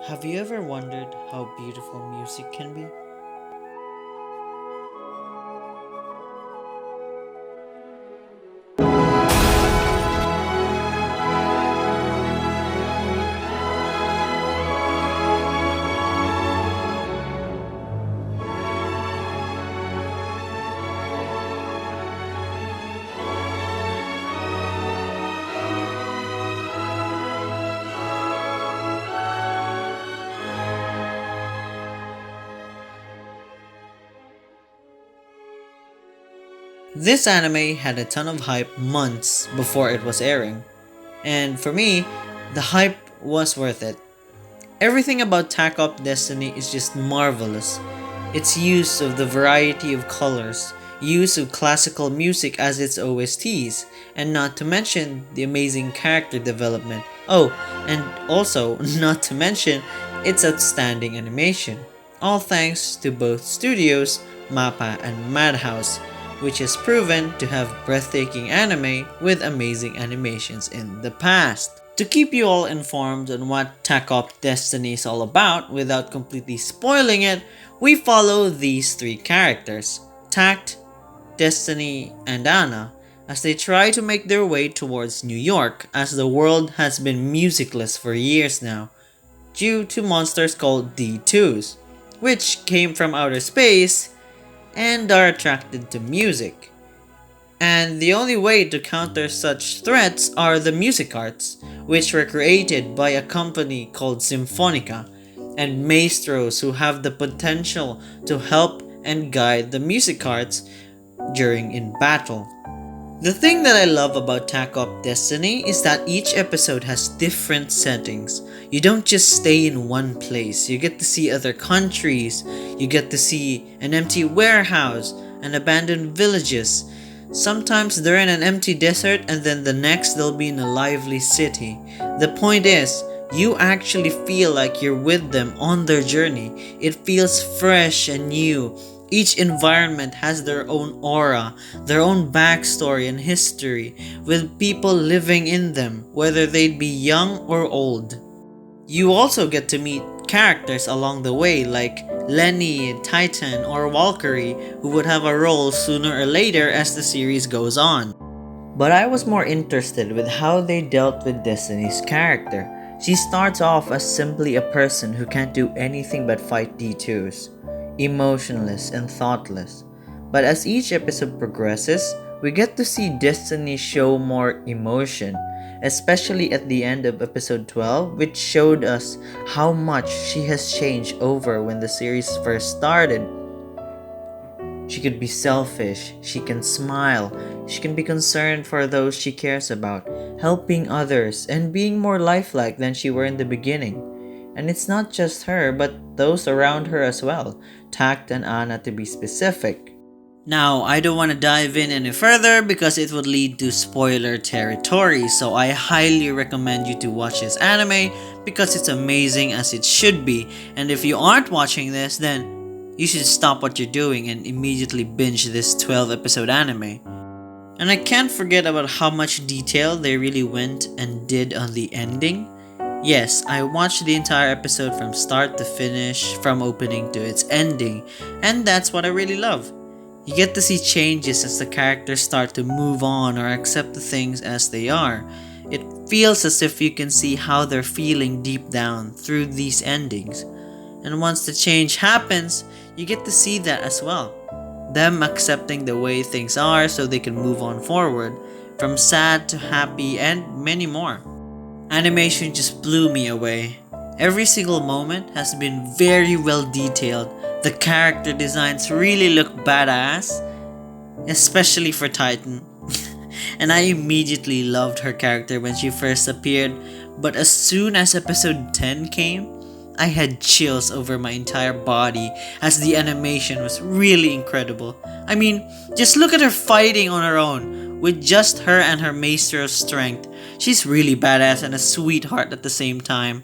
Have you ever wondered how beautiful music can be? This anime had a ton of hype months before it was airing, and for me, the hype was worth it. Everything about Tack Up Destiny is just marvelous. Its use of the variety of colors, use of classical music as its OSTs, and not to mention the amazing character development. Oh, and also, not to mention its outstanding animation. All thanks to both studios, MAPPA and Madhouse, which has proven to have breathtaking anime with amazing animations in the past. To keep you all informed on what Tack Up Destiny is all about without completely spoiling it, we follow these three characters, Takt, Destiny, and Anna, as they try to make their way towards New York as the world has been musicless for years now, due to monsters called D2s, which came from outer space and are attracted to music. And the only way to counter such threats are the music arts, which were created by a company called Symphonica, and maestros who have the potential to help and guide the music arts during in battle. The thing that I love about Tack Up Destiny is that each episode has different settings. You don't just stay in one place. You get to see other countries. You get to see an empty warehouse and abandoned villages. Sometimes they're in an empty desert and then the next they'll be in a lively city. The point is, you actually feel like you're with them on their journey. It feels fresh and new. Each environment has their own aura, their own backstory and history, with people living in them, whether they'd be young or old. You also get to meet characters along the way like Lenny, Titan, or Valkyrie, who would have a role sooner or later as the series goes on. But I was more interested with how they dealt with Destiny's character. She starts off as simply a person who can't do anything but fight D2s, emotionless and thoughtless. But as each episode progresses, we get to see Destiny show more emotion, especially at the end of episode 12, which showed us how much she has changed over when the series first started. She could be selfish, she can smile, she can be concerned for those she cares about, helping others, and being more lifelike than she were in the beginning. And it's not just her, but those around her as well, Takt and Anna to be specific. Now, I don't want to dive in any further because it would lead to spoiler territory, so I highly recommend you to watch this anime because it's amazing as it should be. And if you aren't watching this, then you should stop what you're doing and immediately binge this 12 episode anime. And I can't forget about how much detail they really went and did on the ending. Yes, I watched the entire episode from start to finish, from opening to its ending, and that's what I really love. You get to see changes as the characters start to move on or accept the things as they are. It feels as if you can see how they're feeling deep down through these endings. And once the change happens, you get to see that as well. Them accepting the way things are so they can move on forward, from sad to happy and many more. Animation just blew me away. Every single moment has been very well detailed. The character designs really look badass, especially for Titan. And I immediately loved her character when she first appeared, but as soon as episode 10 came, I had chills over my entire body as the animation was really incredible. I mean, just look at her fighting on her own, with just her and her maestro's strength. She's really badass and a sweetheart at the same time.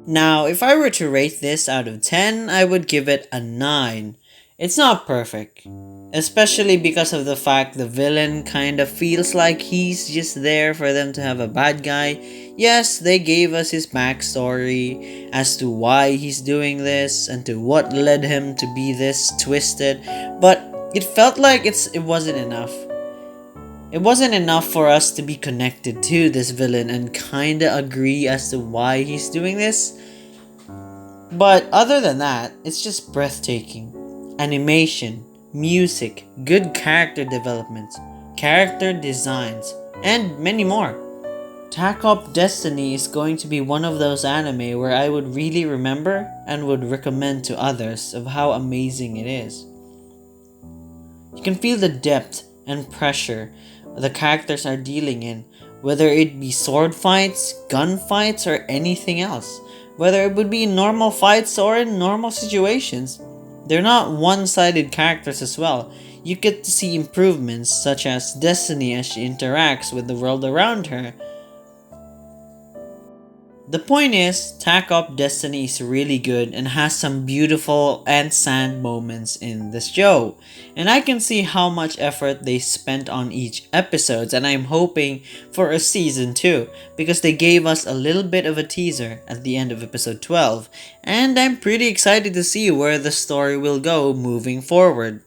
Now, if I were to rate this out of 10, I would give it a 9. It's not perfect. Especially because of the fact the villain kind of feels like he's just there for them to have a bad guy. Yes, they gave us his backstory as to why he's doing this and to what led him to be this twisted, but it felt like it wasn't enough. It wasn't enough for us to be connected to this villain and kinda agree as to why he's doing this. But other than that, it's just breathtaking. Animation, music, good character development, character designs, and many more. Tack Up Destiny is going to be one of those anime where I would really remember and would recommend to others of how amazing it is. You can feel the depth and pressure the characters are dealing in, whether it be sword fights, gun fights, or anything else. Whether it would be in normal fights or in normal situations. They're not one-sided characters as well. You get to see improvements such as Destiny as she interacts with the world around her. The point is, Tack Up Destiny is really good and has some beautiful and sad moments in the show. And I can see how much effort they spent on each episode, and I'm hoping for a season 2 because they gave us a little bit of a teaser at the end of episode 12. And I'm pretty excited to see where the story will go moving forward.